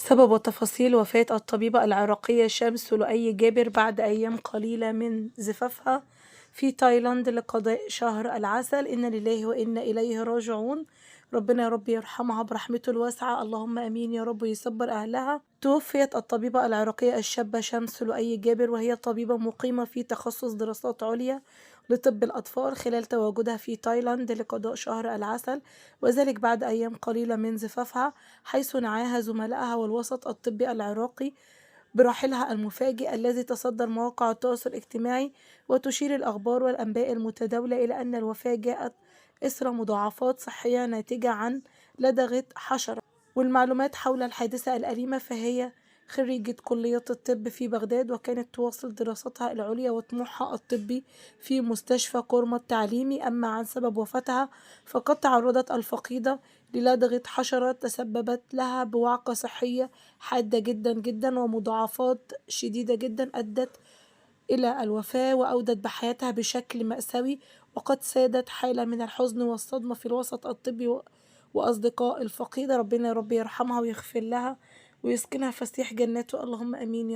سبب وتفاصيل وفاة الطبيبة العراقية شمس لؤي جابر بعد أيام قليلة من زفافها في تايلاند لقضاء شهر العسل. إنا لله وإنا إليه راجعون. ربنا يا رب يرحمها برحمته الواسعة، اللهم أمين يا رب، ويصبر أهلها. توفيت الطبيبة العراقية الشابة شمس لؤي جابر، وهي طبيبة مقيمة في تخصص دراسات عليا لطب الأطفال خلال تواجدها في تايلاند لقضاء شهر العسل، وذلك بعد أيام قليلة من زفافها، حيث نعاها زملائها والوسط الطبي العراقي برحيلها المفاجئ الذي تصدر مواقع التواصل الاجتماعي. وتشير الأخبار والأنباء المتداولة إلى أن الوفاة جاءت إثر مضاعفات صحية ناتجة عن لدغة حشرة. والمعلومات حول الحادثة الأليمة: فهي خريجة كلية الطب في بغداد، وكانت تواصل دراستها العليا وطموحها الطبي في مستشفى قرمة التعليمي. أما عن سبب وفاتها فقد تعرضت الفقيدة للدغة حشرة تسببت لها بوعكة صحية حادة جدا جدا ومضاعفات شديدة جدا أدت إلى الوفاة وأودت بحياتها بشكل مأساوي. وقد سادت حالة من الحزن والصدمة في الوسط الطبي وأصدقاء الفقيدة. ربنا يا رب يرحمها ويغفر لها ويسكنها فسيح جناته، اللهم أمين يا رب.